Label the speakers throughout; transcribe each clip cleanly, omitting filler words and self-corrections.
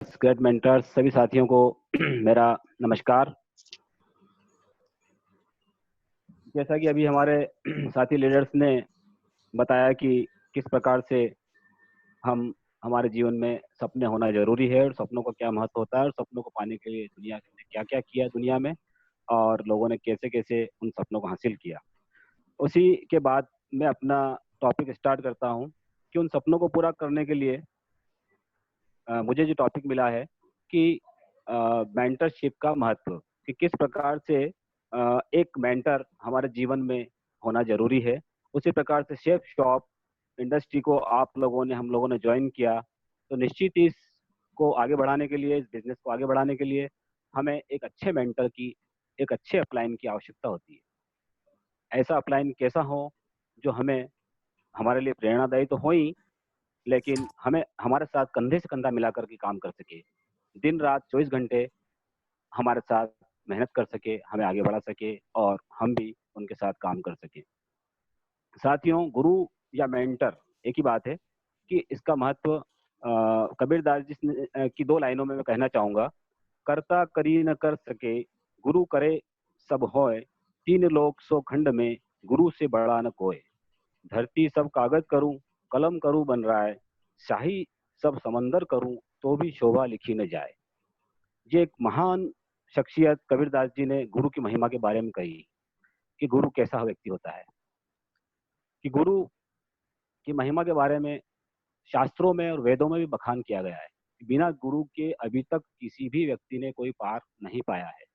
Speaker 1: Great mentors सभी साथियों को मेरा नमस्कार। जैसा कि अभी हमारे साथी लीडर्स ने बताया कि किस प्रकार से हम हमारे जीवन में सपने होना जरूरी है और सपनों का क्या महत्व होता है और सपनों को पाने के लिए दुनिया ने क्या क्या किया दुनिया में और लोगों ने कैसे कैसे उन सपनों को हासिल किया। उसी के बाद मैं अपना टॉपिक स्टार्ट करता हूँ कि उन सपनों को पूरा करने के लिए मुझे जो टॉपिक मिला है कि मेंटरशिप का महत्व, कि किस प्रकार से एक मेंटर हमारे जीवन में होना जरूरी है। उसी प्रकार से शेफ शॉप इंडस्ट्री को हम लोगों ने ज्वाइन किया, तो निश्चित ही इसको आगे बढ़ाने के लिए, इस बिजनेस को आगे बढ़ाने के लिए हमें एक अच्छे मेंटर की, एक अच्छे अपलाइन की आवश्यकता होती है। ऐसा अपलाइन कैसा हो जो हमें, हमारे लिए प्रेरणादायी तो हो ही, लेकिन हमें हमारे साथ कंधे से कंधा मिलाकर के काम कर सके, दिन रात 24 घंटे हमारे साथ मेहनत कर सके, हमें आगे बढ़ा सके और हम भी उनके साथ काम कर सके। साथियों, गुरु या मेंटर एक ही बात है कि इसका महत्व कबीरदास जी की 2 लाइनों में मैं कहना चाहूंगा। करता करी न कर सके, गुरु करे सब होय, तीन लोक सौ खंड में, गुरु से बड़ा न कोय। धरती सब कागज करूं, कलम करूं बन रहा है, शाही सब समंदर करूं, तो भी शोभा लिखी न जाए। ये एक महान शख्सियत कबीरदास जी ने गुरु की महिमा के बारे में कही कि गुरु कैसा व्यक्ति होता है, कि गुरु की महिमा के बारे में शास्त्रों में और वेदों में भी बखान किया गया है कि बिना गुरु के अभी तक किसी भी व्यक्ति ने कोई पार नहीं पाया है।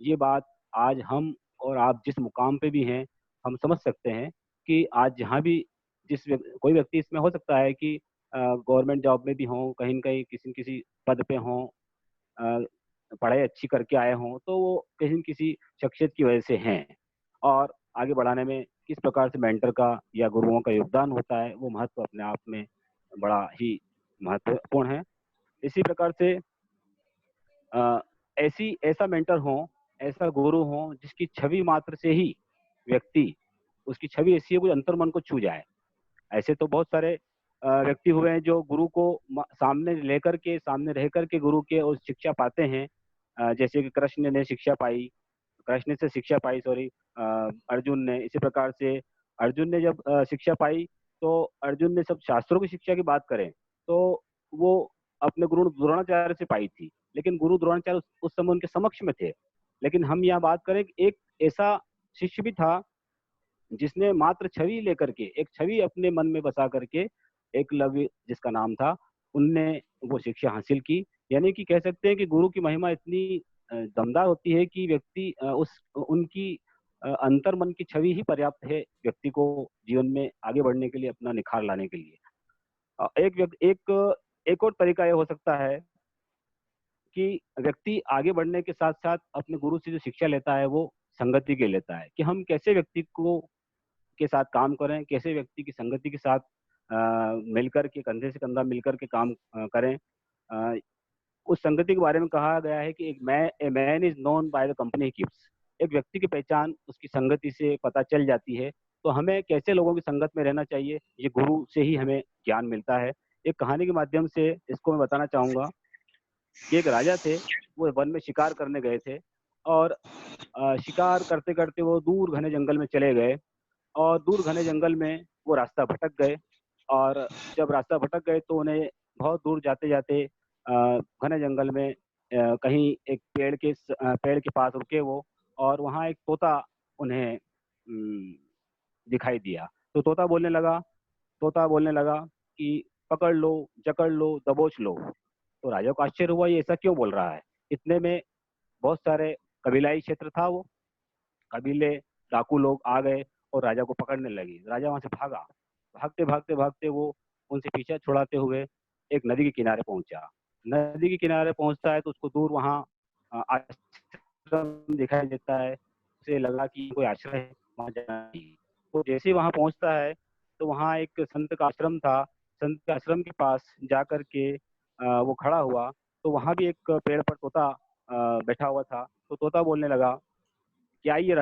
Speaker 1: ये बात आज हम और आप जिस मुकाम पे भी हैं, हम समझ सकते हैं कि आज जहाँ भी कोई व्यक्ति इसमें हो सकता है कि गवर्नमेंट जॉब में भी हों, कहीं न कहीं किसी न किसी पद पे हों, पढ़ाई अच्छी करके आए हों, तो वो कहीं न किसी शख्सियत की वजह से हैं। और आगे बढ़ाने में किस प्रकार से मेंटर का या गुरुओं का योगदान होता है, वो महत्व अपने आप में बड़ा ही महत्वपूर्ण है। इसी प्रकार से अ, ऐसा मेंटर हो, ऐसा गुरु हो जिसकी छवि मात्र से ही व्यक्ति, उसकी छवि ऐसी है, वो अंतर्मन को छू जाए। ऐसे तो बहुत सारे व्यक्ति हुए हैं जो गुरु को सामने लेकर के, सामने रह कर के गुरु के और शिक्षा पाते हैं। जैसे कि कृष्ण से शिक्षा पाई, सॉरी, अर्जुन ने। इसी प्रकार से अर्जुन ने जब शिक्षा पाई, तो अर्जुन ने सब शास्त्रों की शिक्षा की बात करें तो वो अपने गुरु द्रोणाचार्य से पाई थी, लेकिन गुरु द्रोणाचार्य उस समय उनके समक्ष में थे। लेकिन हम यहाँ बात करें कि एक ऐसा शिष्य भी था जिसने मात्र छवि लेकर के, एक छवि अपने मन में बसा करके, एकलव्य जिसका नाम था, उनने वो शिक्षा हासिल की। यानी कि कह सकते हैं कि गुरु की महिमा इतनी दमदार होती है कि व्यक्ति उनकी अंतर्मन की छवि ही पर्याप्त है व्यक्ति को जीवन में आगे बढ़ने के लिए, अपना निखार लाने के लिए। एक और तरीका ये हो सकता है कि व्यक्ति आगे बढ़ने के साथ साथ अपने गुरु से जो शिक्षा लेता है वो संगति के लेता है, कि हम कैसे व्यक्ति को के साथ काम करें, कैसे व्यक्ति की संगति के साथ मिलकर के, कंधे से कंधा मिलकर के काम करें। अ, उस संगति के बारे में कहा गया है कि a man is known by the company he keeps. एक व्यक्ति की पहचान उसकी संगति से पता चल जाती है। तो हमें कैसे लोगों की संगत में रहना चाहिए, ये गुरु से ही हमें ज्ञान मिलता है। एक कहानी के माध्यम से इसको मैं बताना चाहूंगा कि एक राजा थे, वो वन में शिकार करने गए थे और शिकार करते करते वो दूर घने जंगल में चले गए और दूर घने जंगल में वो रास्ता भटक गए। और जब रास्ता भटक गए तो उन्हें बहुत दूर जाते जाते घने जंगल में कहीं एक पेड़ के पास रुके वो, और वहाँ एक तोता उन्हें दिखाई दिया। तो तोता बोलने लगा कि पकड़ लो, जकड़ लो, दबोच लो। तो राजा को आश्चर्य हुआ, ये ऐसा क्यों बोल रहा है। इतने में बहुत सारे कबीलाई क्षेत्र था वो, कबीले, डाकू लोग आ गए और राजा को पकड़ने लगे। राजा वहां से भागा, भागते भागते भागते वो उनसे पीछा छुड़ाते हुए एक नदी के किनारे पहुंचा। नदी के किनारे पहुंचता है तो उसको दूर वहाँ आश्रम दिखाई देता है। उसे लगा कि कोई आश्रम है, वहां जाना चाहिए। तो जैसे ही वहां पहुंचता है तो वहाँ एक संत का आश्रम था। संत के आश्रम के पास जाकर के वो खड़ा हुआ तो वहां भी एक पेड़ पर तोता बैठा हुआ था। तो तोता बोलने लगा कि आइए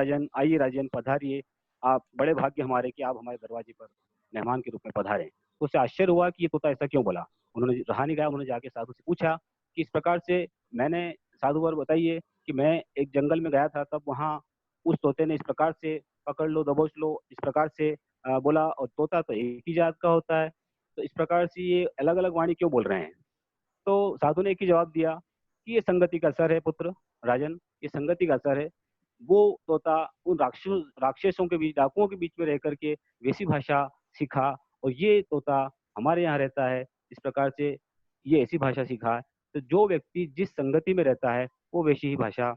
Speaker 1: राजन, पधारिए। आप बड़े भाग्य हमारे कि आप हमारे दरवाजे पर मेहमान के रूप में पधारे। तो उसे आश्चर्य हुआ कि ये तोता ऐसा क्यों बोला। उन्होंने रहा नहीं गया, उन्होंने जाके साधु से पूछा कि इस प्रकार से मैंने साधुवर बताइए कि मैं एक जंगल में गया था, तब वहाँ उस तोते ने इस प्रकार से पकड़ लो, दबोच लो, इस प्रकार से बोला, और तोता तो एक ही जात का होता है, तो इस प्रकार से ये अलग-अलग वाणी क्यों बोल रहे हैं? तो साधु ने एक ही जवाब दिया कि ये संगति का असर है पुत्र, राजन, ये संगति का असर है। वो तोता उन राक्षसों के बीच, डाकुओं के बीच में रह कर के वैसी भाषा सीखा, और ये तोता हमारे यहाँ रहता है, इस प्रकार से ये ऐसी भाषा सीखा है। तो जो व्यक्ति जिस संगति में रहता है, वो वैसी ही भाषा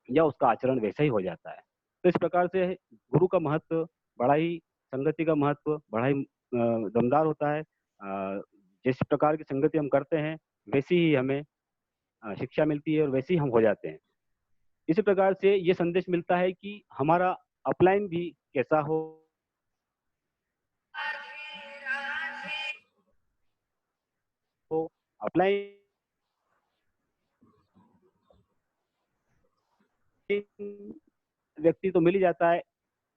Speaker 1: या उसका आचरण वैसा ही हो जाता है। तो इस प्रकार से गुरु का महत्व बड़ा ही, संगति का महत्व बड़ा ही दमदार होता है। जिस प्रकार की संगति हम करते हैं, वैसी ही हमें शिक्षा मिलती है और वैसे ही हम हो जाते हैं। इसी प्रकार से ये संदेश मिलता है कि हमारा अपलाइन भी कैसा हो, अपलाइन व्यक्ति तो मिल ही जाता है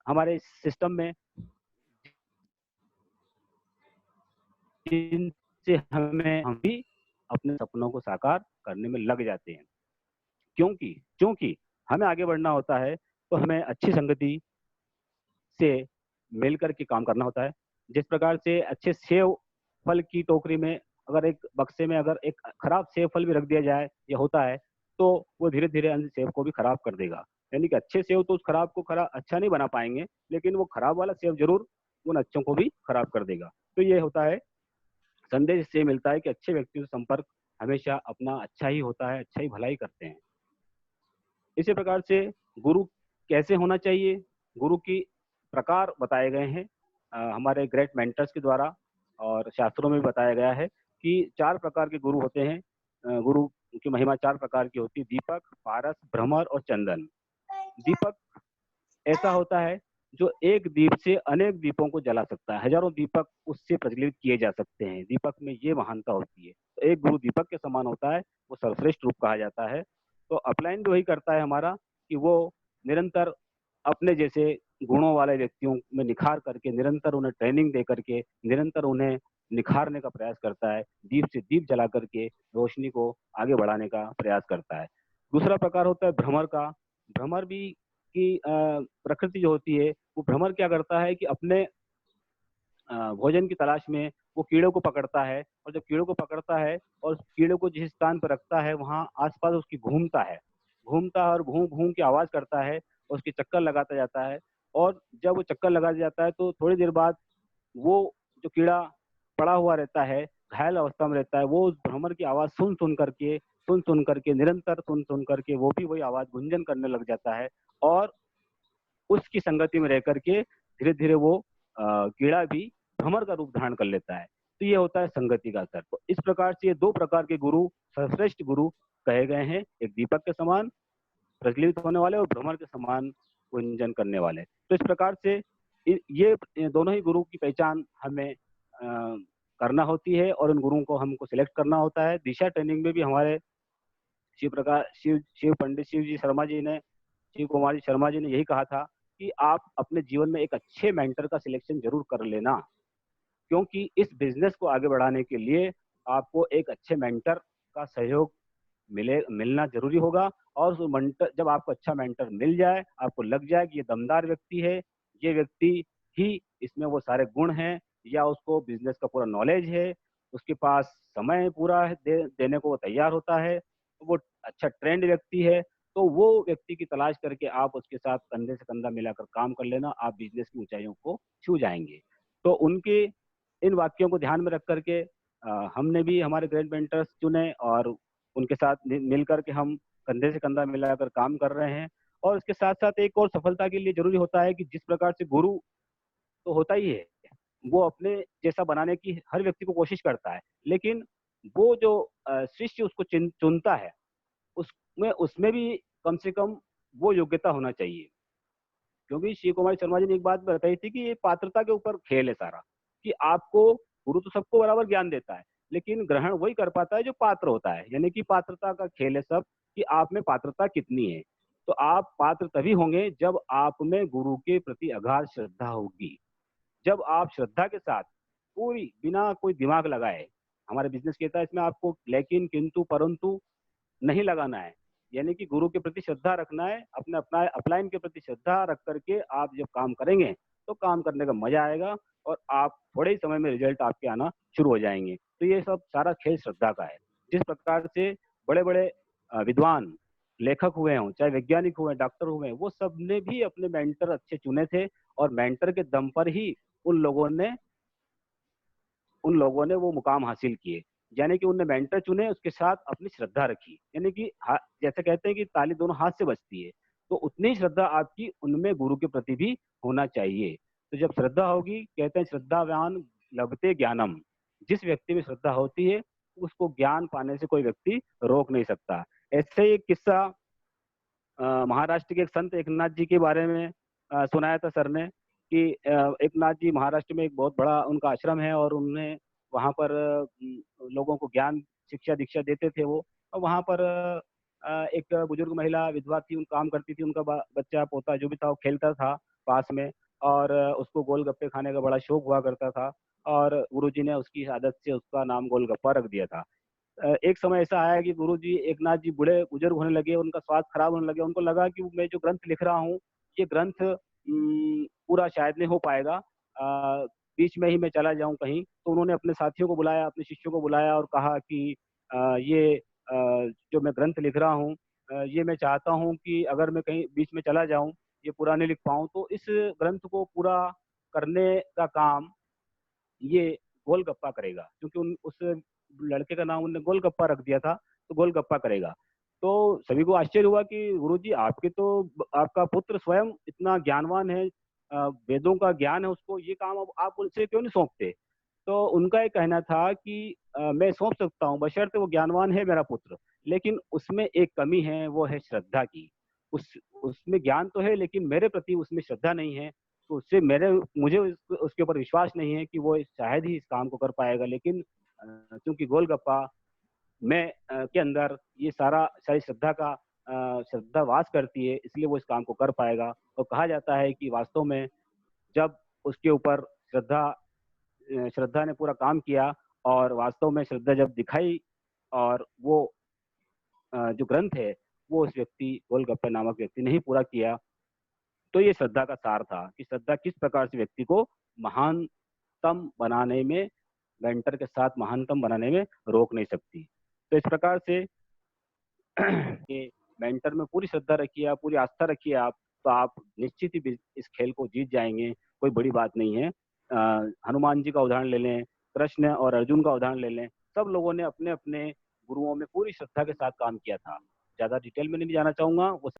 Speaker 1: हमारे सिस्टम में, जिनसे हम भी अपने सपनों को साकार करने में लग जाते हैं। क्योंकि क्योंकि हमें आगे बढ़ना होता है, तो हमें अच्छी संगति से मिल कर के काम करना होता है। जिस प्रकार से अच्छे सेब फल की टोकरी में, अगर एक बक्से में अगर एक खराब सेब फल भी रख दिया जाए, ये होता है, तो वो धीरे-धीरे अन्य सेब को भी खराब कर देगा। यानी कि अच्छे सेब तो उस खराब को अच्छा नहीं बना पाएँगे, लेकिन वो खराब वाला सेब ज़रूर उन अच्छों को भी खराब कर देगा। तो ये होता है, संदेश इससे मिलता है कि अच्छे व्यक्तियों से संपर्क हमेशा अपना अच्छा ही होता है, अच्छा ही भला ही करते हैं। इसी प्रकार से गुरु कैसे होना चाहिए, गुरु की प्रकार बताए गए हैं हमारे ग्रेट मेंटर्स के द्वारा, और शास्त्रों में भी बताया गया है कि 4 प्रकार के गुरु होते हैं। गुरु की महिमा 4 प्रकार की होती है: दीपक, पारस, भ्रमर और चंदन। दीपक ऐसा होता है जो एक दीप से अनेक दीपों को जला सकता है, हजारों दीपक उससे प्रज्वलित किए जा सकते हैं। दीपक में ये महानता होती है। तो एक गुरु दीपक के समान होता है, वो सर्वश्रेष्ठ रूप कहा जाता है। तो अपलाइन भी वही करता है हमारा, कि वो निरंतर अपने जैसे गुणों वाले व्यक्तियों में निखार करके, निरंतर उन्हें ट्रेनिंग दे करके, निरंतर उन्हें निखारने का प्रयास करता है, दीप से दीप जला करके रोशनी को आगे बढ़ाने का प्रयास करता है। दूसरा प्रकार होता है भ्रमर का। भ्रमर भी की प्रकृति जो होती है, वो भ्रमर क्या करता है कि अपने भोजन की तलाश में वो कीड़ों को पकड़ता है, और जब कीड़ों को पकड़ता है और उस कीड़े को जिस स्थान पर रखता है, वहाँ आस-पास उसकी घूमता है। घूमता है और घूम-घूम के आवाज़ करता है, और उसके चक्कर लगाता जाता है, और जब वो चक्कर लगाता जाता है, तो थोड़ी देर बाद वो जो कीड़ा पड़ा हुआ रहता है, घायल अवस्था में रहता है, वो उस भ्रमर की आवाज़ सुन-सुन करके, निरंतर सुन-सुन करके वो भी वही आवाज़ गुंजन करने लग जाता है, और उसकी संगति में रह करके धीरे-धीरे वो कीड़ा भी भ्रमर का रूप धारण कर लेता है। तो ये होता है संगति का असर। तो इस प्रकार से ये 2 प्रकार के गुरु, सर्वश्रेष्ठ गुरु कहे गए हैं, एक दीपक के समान प्रज्वलित होने वाले और भ्रमर के समान गुंजन करने वाले। तो इस प्रकार से ये दोनों ही गुरु की पहचान हमें करना होती है, और उन गुरुओं को हमको सिलेक्ट करना होता है। दिशा ट्रेनिंग में भी हमारे शिव पंडित शिव जी शर्मा जी ने, शिव कुमार जी शर्मा जी ने यही कहा था कि आप अपने जीवन में एक अच्छे मेंटर का सिलेक्शन ज़रूर कर लेना, क्योंकि इस बिज़नेस को आगे बढ़ाने के लिए आपको एक अच्छे मेंटर का सहयोग मिलना ज़रूरी होगा। और उस मेंटर, जब आपको अच्छा मेंटर मिल जाए, आपको लग जाए कि ये दमदार व्यक्ति है, ये व्यक्ति ही इसमें वो सारे गुण हैं, या उसको बिज़नेस का पूरा नॉलेज है, उसके पास समय पूरा है, देने को वो तैयार होता है, तो वो अच्छा ट्रेंड व्यक्ति है, तो वो व्यक्ति की तलाश करके आप उसके साथ कंधे से कंधा मिलाकर काम कर लेना, आप बिज़नेस की ऊँचाइयों को छू जाएँगे। तो उनके इन वाक्यों को ध्यान में रख कर के हमने भी हमारे ग्रेट मेंटर्स चुने, और उनके साथ मिल कर के हम कंधे से कंधा मिलाकर काम कर रहे हैं। और इसके साथ-साथ एक और सफलता के लिए ज़रूरी होता है कि जिस प्रकार से गुरु तो होता ही है, वो अपने जैसा बनाने की हर व्यक्ति को कोशिश करता है। लेकिन वो जो शिष्य उसको चुनता है, उसमें उसमें भी कम से कम वो योग्यता होना चाहिए। क्योंकि शिव कुमार शर्मा जी ने एक बात बताई थी कि ये पात्रता के ऊपर खेल है सारा, कि आपको गुरु तो सबको बराबर ज्ञान देता है, लेकिन ग्रहण वही कर पाता है जो पात्र होता है। यानी कि पात्रता का खेल है सब, कि आप में पात्रता कितनी है। तो आप पात्र तभी होंगे जब आप में गुरु के प्रति अगाध श्रद्धा होगी। जब आप श्रद्धा के साथ पूरी बिना कोई दिमाग लगाए हमारे बिजनेस कहता है इसमें आपको लेकिन, किंतु, परंतु नहीं लगाना है। यानी कि गुरु के प्रति श्रद्धा रखना है, अपने अपना अपलाइन के प्रति श्रद्धा रख करके आप जब काम करेंगे तो काम करने का मजा आएगा और आप थोड़े ही समय में रिजल्ट आपके आना शुरू हो जाएंगे। तो ये सब सारा खेल श्रद्धा का है। जिस प्रकार से बड़े बड़े विद्वान लेखक हुए हों, चाहे वैज्ञानिक हुए, डॉक्टर हुए, वो सब ने भी अपने मेंटर अच्छे चुने थे और मेंटर के दम पर ही उन लोगों ने वो मुकाम हासिल किए। यानी कि उनने मेंटर चुने, उसके साथ अपनी श्रद्धा रखी। यानी कि जैसे कहते हैं कि ताली दोनों हाथ से बजती है, तो उतनी श्रद्धा आपकी उनमें गुरु के प्रति भी होना चाहिए। तो जब श्रद्धा होगी, कहते हैं श्रद्धावान लभते ज्ञानम, जिस व्यक्ति में श्रद्धा होती है उसको ज्ञान पाने से कोई व्यक्ति रोक नहीं सकता। ऐसे ही एक किस्सा महाराष्ट्र के एक संत एकनाथ जी के बारे में सुनाया था सर ने कि एकनाथ जी महाराष्ट्र में एक बहुत बड़ा उनका आश्रम है और उन्हें वहाँ पर लोगों को ज्ञान शिक्षा दीक्षा देते थे वो। और वहाँ पर एक बुजुर्ग महिला विधवा थी, उन काम करती थी, उनका बच्चा पोता जो भी था वो खेलता था पास में और उसको गोलगप्पे खाने का बड़ा शौक हुआ करता था और गुरुजी ने उसकी आदत से उसका नाम गोलगप्पा रख दिया था। एक समय ऐसा आया कि गुरुजी एकनाथ जी बूढ़े बुजुर्ग होने लगे, उनका स्वास्थ्य खराब होने लगे, उनको लगा कि मैं जो ग्रंथ लिख रहा हूँ ये ग्रंथ पूरा शायद नहीं हो पाएगा, बीच में ही मैं चला जाऊं कहीं। तो उन्होंने अपने साथियों को बुलाया, अपने शिष्यों को बुलाया और कहा कि ये जो मैं ग्रंथ लिख रहा हूँ ये मैं चाहता हूँ कि अगर मैं कहीं बीच में चला जाऊं, ये पूरा नहीं लिख पाऊं, तो इस ग्रंथ को पूरा करने का काम ये गोलगप्पा करेगा, क्योंकि उस लड़के का नाम उन्होंने गोलगप्पा रख दिया था, तो गोलगप्पा करेगा। तो सभी को आश्चर्य हुआ कि गुरुजी आपके तो आपका पुत्र स्वयं इतना ज्ञानवान है, वेदों का ज्ञान है उसको, ये काम अब आप उनसे क्यों नहीं सौंपते? तो उनका एक कहना था कि मैं सौंप सकता हूँ बशर्ते वो ज्ञानवान है मेरा पुत्र, लेकिन उसमें एक कमी है, वो है श्रद्धा की। उसमें ज्ञान तो है लेकिन मेरे प्रति उसमें श्रद्धा नहीं है, तो उससे मुझे उसके ऊपर विश्वास नहीं है कि वो शायद ही इस काम को कर पाएगा। लेकिन क्योंकि गोलगप्पा में के अंदर ये सारी श्रद्धा का श्रद्धा वास करती है, इसलिए वो इस काम को कर पाएगा। और कहा जाता है कि वास्तव में जब उसके ऊपर श्रद्धा ने पूरा काम किया और वास्तव में श्रद्धा जब दिखाई और वो जो ग्रंथ है वो उस व्यक्ति गोलगप्पे नामक व्यक्ति ने ही पूरा किया। तो ये श्रद्धा का सार था कि श्रद्धा किस प्रकार से व्यक्ति को महानतम बनाने में, मेंटर के साथ महानतम बनाने में रोक नहीं सकती। तो इस प्रकार से कि मेंटर में पूरी श्रद्धा रखिए आप, पूरी आस्था रखिए आप, तो आप निश्चित ही इस खेल को जीत जाएंगे। कोई बड़ी बात नहीं है। हनुमान जी का उदाहरण ले लें, कृष्ण और अर्जुन का उदाहरण ले लें, सब लोगों ने अपने अपने गुरुओं में पूरी श्रद्धा के साथ काम किया था। ज्यादा डिटेल में नहीं जाना चाहूंगा, वो